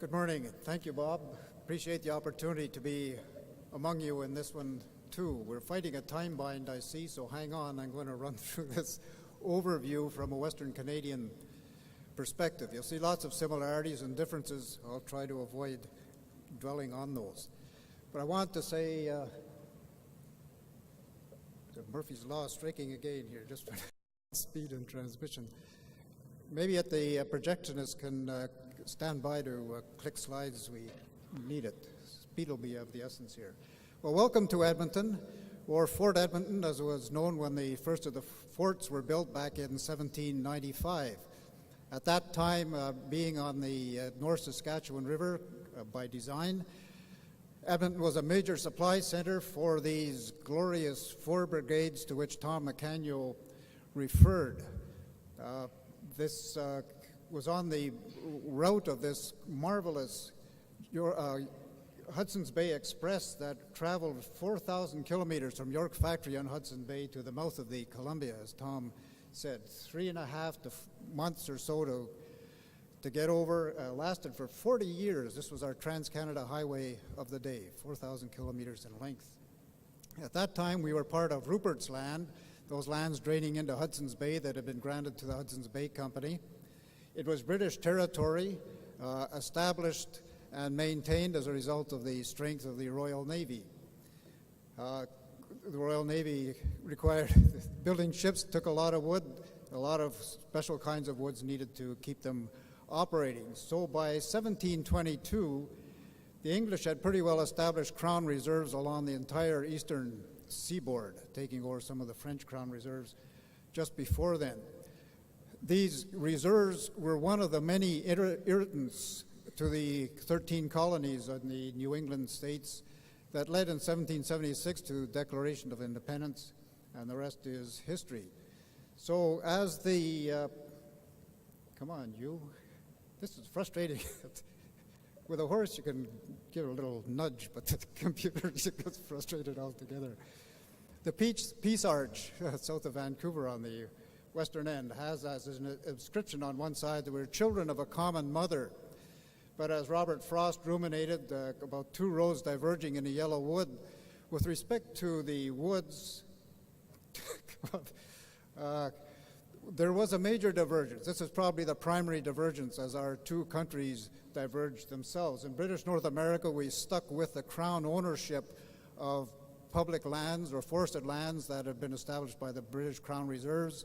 Good morning. Thank you, Bob. Appreciate the opportunity to be among you in this one, too. We're fighting a time bind, I see, so hang on. I'm going to run through this overview from a Western Canadian perspective. You'll see lots of similarities and differences. I'll try to avoid dwelling on those. But I want to say, Murphy's Law striking again here, just for speed and transmission. Maybe at the projectionist can stand by to click slides as we need it. Speed will be of the essence here. Well, welcome to Edmonton, or Fort Edmonton, as it was known when the first of the forts were built back in 1795. At that time, being on the North Saskatchewan River by design, Edmonton was a major supply center for these glorious 4 brigades to which Tom McCanyo referred. This was on the route of this marvelous Hudson's Bay Express that traveled 4,000 kilometers from York Factory on Hudson Bay to the mouth of the Columbia, as Tom said. 3.5 months or so to get over. Lasted for 40 years. This was our Trans-Canada Highway of the day, 4,000 kilometers in length. At that time, we were part of Rupert's Land, those lands draining into Hudson's Bay that had been granted to the Hudson's Bay Company. It was British territory, established and maintained as a result of the strength of the Royal Navy. The Royal Navy required, building ships took a lot of wood, a lot of special kinds of woods needed to keep them operating. So by 1722, the English had pretty well established crown reserves along the entire eastern seaboard, taking over some of the French crown reserves just before then. These reserves were one of the many irritants to the 13 colonies in the New England states that led in 1776 to the Declaration of Independence, and the rest is history. So as the, come on, you, this is frustrating. With a horse, you can give a little nudge, but the computer gets frustrated altogether. The Peace Arch, south of Vancouver on the western end, has as an inscription on one side that we're children of a common mother. But as Robert Frost ruminated about 2 roads diverging in a yellow wood, with respect to the woods, there was a major divergence. This is probably the primary divergence as our 2 countries diverged themselves. In British North America, we stuck with the Crown ownership of public lands or forested lands that had been established by the British Crown Reserves.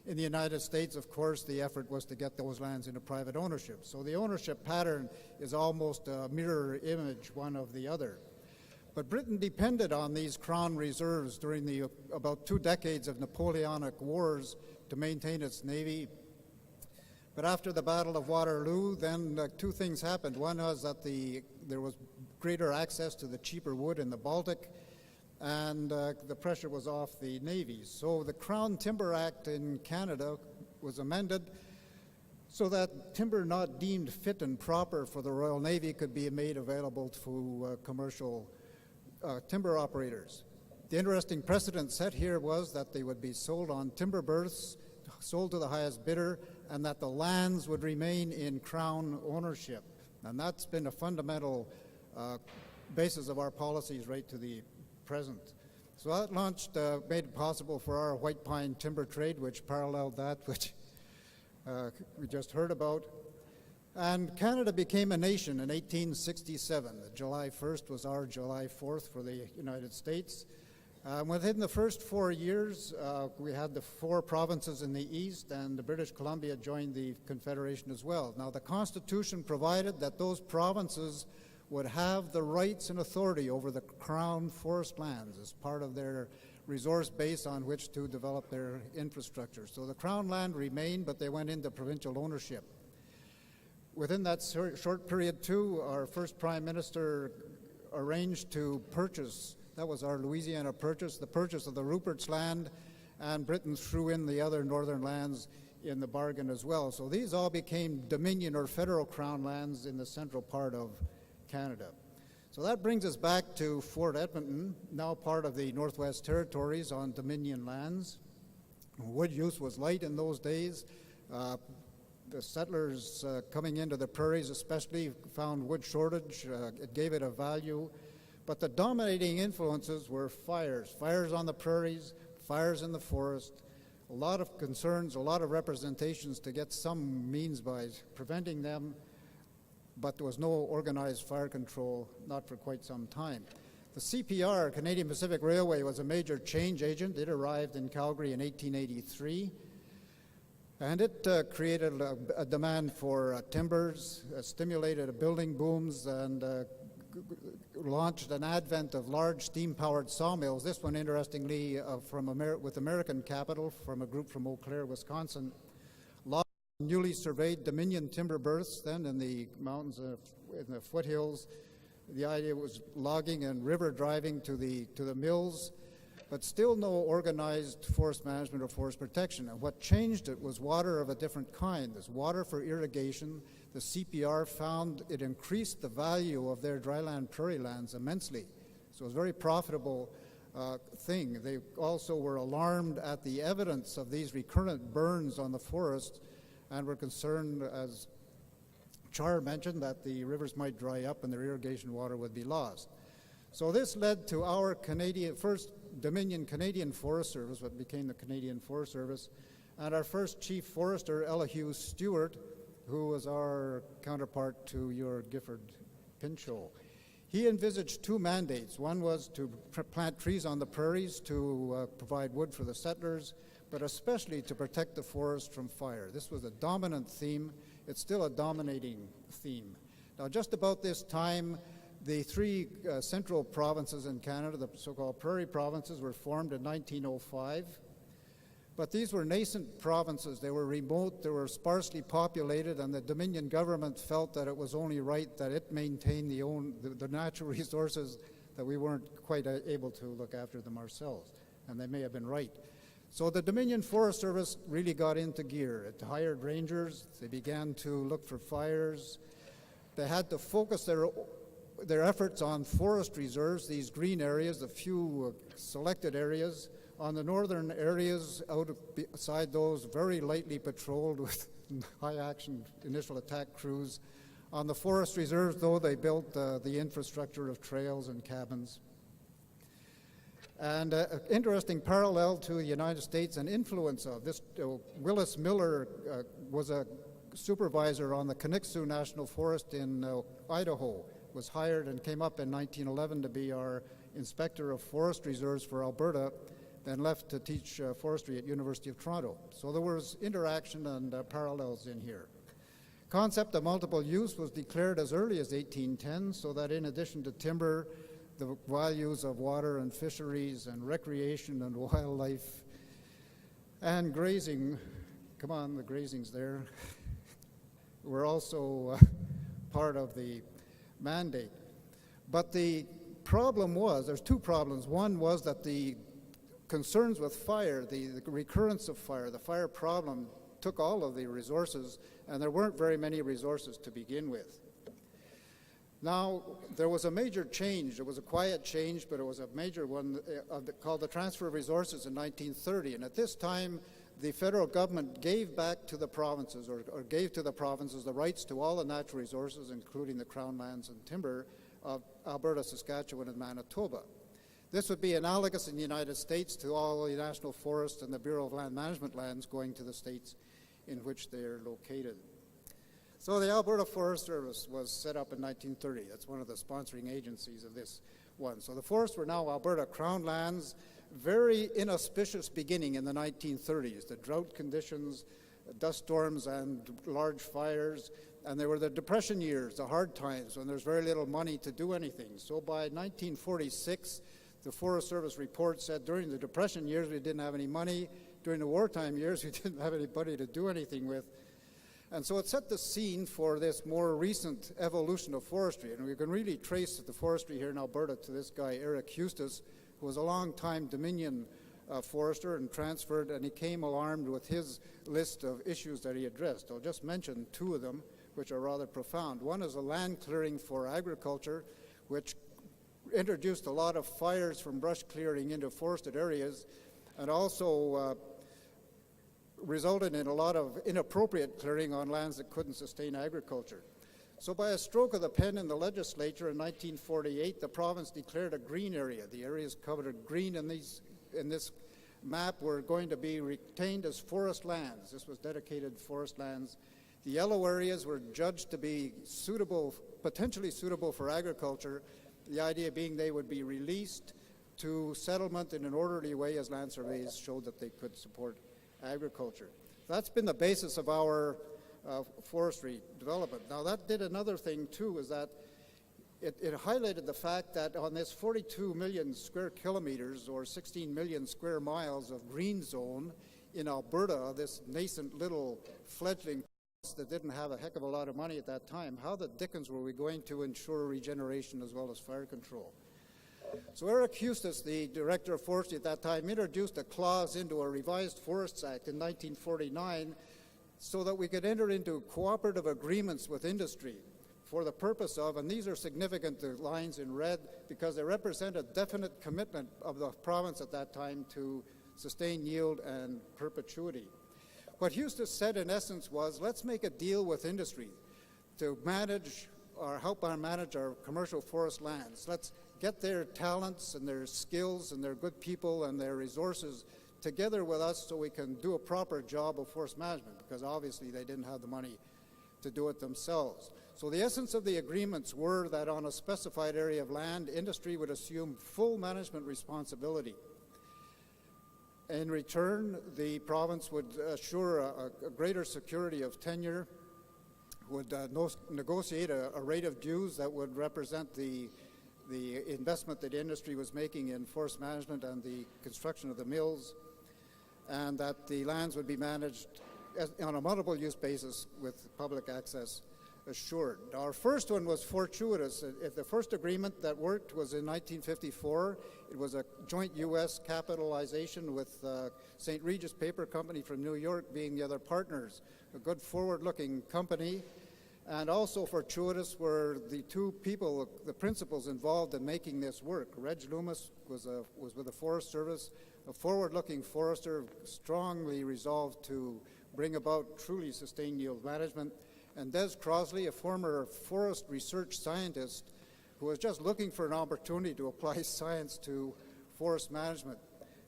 In the United States, of course, the effort was to get those lands into private ownership. So the ownership pattern is almost a mirror image one of the other. But Britain depended on these Crown reserves during the about 2 decades of Napoleonic wars to maintain its navy. But after the Battle of Waterloo, then 2 things happened. One was that there was greater access to the cheaper wood in the Baltic, and the pressure was off the navies. So the Crown Timber Act in Canada was amended so that timber not deemed fit and proper for the Royal Navy could be made available to commercial timber operators. The interesting precedent set here was that they would be sold on timber berths, sold to the highest bidder, and that the lands would remain in Crown ownership. And that's been a fundamental basis of our policies right to the present. So that launched, made it possible for our white pine timber trade, which paralleled that which we just heard about. And Canada became a nation in 1867. July 1st was our July 4th for the United States. Within the first 4 years, we had the 4 provinces in the east, and the British Columbia joined the Confederation as well. Now, the Constitution provided that those provinces would have the rights and authority over the Crown forest lands as part of their resource base on which to develop their infrastructure. So the Crown land remained, but they went into provincial ownership. Within that short period, too, our first Prime Minister arranged to purchase, that was our Louisiana purchase, the purchase of the Rupert's Land, and Britain threw in the other northern lands in the bargain as well. So these all became Dominion or federal Crown lands in the central part of Canada. So that brings us back to Fort Edmonton, now part of the Northwest Territories on Dominion lands. Wood use was light in those days. The settlers coming into the prairies especially found wood shortage. It gave it a value. But the dominating influences were fires. Fires on the prairies, fires in the forest, a lot of concerns, a lot of representations to get some means by preventing them, but there was no organized fire control, not for quite some time. The CPR, Canadian Pacific Railway, was a major change agent. It arrived in Calgary in 1883, and it created a demand for timbers, stimulated building booms, and launched an advent of large steam-powered sawmills. This one, interestingly, with American capital from a group from Eau Claire, Wisconsin. Lots of newly surveyed Dominion timber berths then in the mountains, in the foothills. The idea was logging and river driving to the mills, but still no organized forest management or forest protection. And what changed it was water of a different kind. There's water for irrigation. The CPR found it increased the value of their dryland prairie lands immensely. So it was a very profitable thing. They also were alarmed at the evidence of these recurrent burns on the forest and were concerned, as Char mentioned, that the rivers might dry up and their irrigation water would be lost. So this led to our first Dominion Canadian Forest Service, what became the Canadian Forest Service, and our first chief forester, Elihu Stewart, who was our counterpart to your Gifford Pinchot. He envisaged two mandates. One was to plant trees on the prairies to provide wood for the settlers, but especially to protect the forest from fire. This was a dominant theme. It's still a dominating theme. Now, just about this time, the three central provinces in Canada, the so-called Prairie Provinces, were formed in 1905. But these were nascent provinces. They were remote, they were sparsely populated, and the Dominion government felt that it was only right that it maintain the natural resources, that we weren't quite able to look after them ourselves. And they may have been right. So the Dominion Forest Service really got into gear. It hired rangers. They began to look for fires. They had to focus their efforts on forest reserves, these green areas, the few selected areas. On the northern areas, outside those, very lightly patrolled with high-action initial attack crews. On the forest reserves, though, they built the infrastructure of trails and cabins. And an interesting parallel to the United States and influence of this, Willis Miller was a supervisor on the Canucksu National Forest in Idaho, was hired and came up in 1911 to be our inspector of forest reserves for Alberta, then left to teach forestry at University of Toronto. So there was interaction and parallels in here. Concept of multiple use was declared as early as 1810, so that in addition to timber, the values of water and fisheries and recreation and wildlife and grazing, come on, the grazing's there, were also part of the mandate. But the problem was, there's two problems. One was that the concerns with fire, the recurrence of fire, the fire problem took all of the resources, and there weren't very many resources to begin with. Now, there was a major change. It was a quiet change, but it was a major one called the Transfer of Resources in 1930. And at this time, the federal government gave back to the provinces, or gave to the provinces, the rights to all the natural resources, including the crown lands and timber of Alberta, Saskatchewan, and Manitoba. This would be analogous in the United States to all the national forests and the Bureau of Land Management lands going to the states in which they are located. So the Alberta Forest Service was set up in 1930. That's one of the sponsoring agencies of this one. So the forests were now Alberta Crown lands. Very inauspicious beginning in the 1930s. The drought conditions, dust storms, and large fires. And they were the Depression years, the hard times, when there's very little money to do anything. So by 1946, the Forest Service report said during the Depression years we didn't have any money. During the wartime years we didn't have anybody to do anything with. And so it set the scene for this more recent evolution of forestry. And we can really trace the forestry here in Alberta to this guy, Eric Hustis, who was a long-time Dominion forester and transferred, and he came armed with his list of issues that he addressed. I'll just mention two of them, which are rather profound. One is a land clearing for agriculture, which introduced a lot of fires from brush clearing into forested areas, and also resulted in a lot of inappropriate clearing on lands that couldn't sustain agriculture. So by a stroke of the pen in the legislature in 1948, the province declared a green area. The areas covered in green in this map were going to be retained as forest lands. This was dedicated forest lands. The yellow areas were judged to be suitable, potentially suitable for agriculture, the idea being they would be released to settlement in an orderly way as land surveys showed that they could support agriculture. That's been the basis of our forestry development. Now that did another thing too, is that it highlighted the fact that on this 42 million square kilometers or 16 million square miles of green zone in Alberta, this nascent little fledgling that didn't have a heck of a lot of money at that time, how the dickens were we going to ensure regeneration as well as fire control? So Eric Hustis, the director of forestry at that time, introduced a clause into a revised Forests Act in 1949 so that we could enter into cooperative agreements with industry for the purpose of, and these are significant, the lines in red, because they represent a definite commitment of the province at that time to sustain yield and perpetuity. What Hustis said in essence was, let's make a deal with industry to manage or help manage our commercial forest lands. Let's get their talents and their skills and their good people and their resources together with us so we can do a proper job of forest management, because obviously they didn't have the money to do it themselves. So the essence of the agreements were that on a specified area of land, industry would assume full management responsibility. In return, the province would assure a greater security of tenure, would negotiate a rate of dues that would represent the investment that industry was making in forest management and the construction of the mills, and that the lands would be managed on a multiple use basis with public access assured. Our first one was fortuitous. The first agreement that worked was in 1954. It was a joint U.S. capitalization with St. Regis Paper Company from New York being the other partners, a good forward-looking company. And also fortuitous were the two people, the principals involved in making this work. Reg Loomis was with the Forest Service, a forward-looking forester, strongly resolved to bring about truly sustained yield management. And Des Crosley, a former forest research scientist who was just looking for an opportunity to apply science to forest management.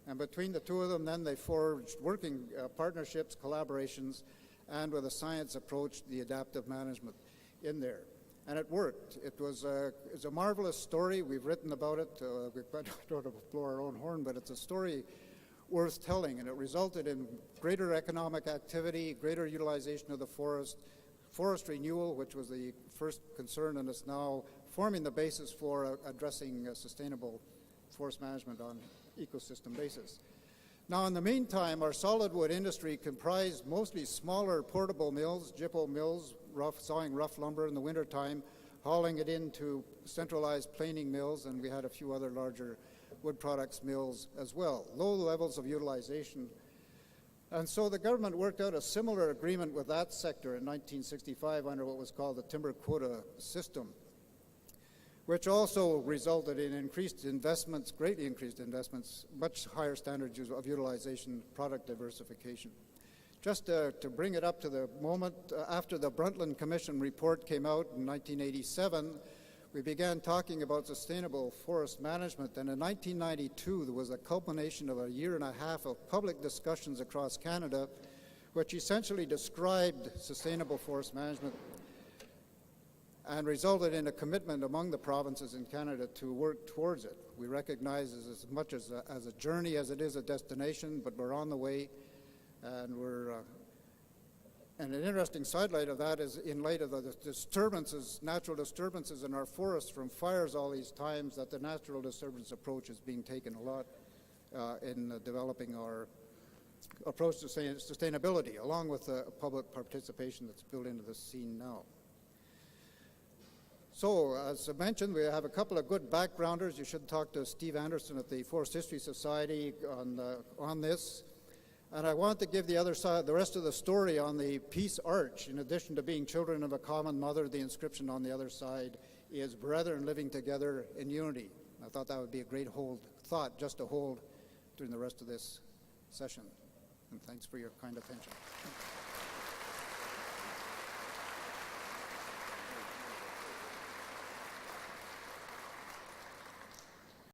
And between the two of them, then they forged working partnerships, collaborations, and with a science approach, the adaptive management in there. And it worked. It's a marvelous story. We've written about it. We don't want to blow our own horn, but it's a story worth telling, and it resulted in greater economic activity, greater utilization of the forest renewal, which was the first concern, and it's now forming the basis for addressing sustainable forest management on ecosystem basis. Now, in the meantime, our solid wood industry comprised mostly smaller portable mills, gyppo mills, sawing rough lumber in the wintertime, hauling it into centralized planing mills, and we had a few other larger wood products mills as well. Low levels of utilization. And so the government worked out a similar agreement with that sector in 1965 under what was called the timber quota system, which also resulted in increased investments, greatly increased investments, much higher standards of utilization, product diversification. Just to bring it up to the moment, after the Brundtland Commission report came out in 1987, we began talking about sustainable forest management, and in 1992 there was a culmination of a year and a half of public discussions across Canada which essentially described sustainable forest management and resulted in a commitment among the provinces in Canada to work towards it. We recognize it as much as a journey as it is a destination, but we're on the way, and and an interesting sidelight of that is in light of the disturbances, natural disturbances in our forests from fires all these times, that the natural disturbance approach is being taken a lot in developing our approach to sustainability, along with the public participation that's built into the scene now. So, as I mentioned, we have a couple of good backgrounders. You should talk to Steve Anderson at the Forest History Society on this. And I want to give the other side, the rest of the story on the peace arch. In addition to being children of a common mother, the inscription on the other side is brethren living together in unity. I thought that would be a great thought just to hold during the rest of this session. And thanks for your kind attention.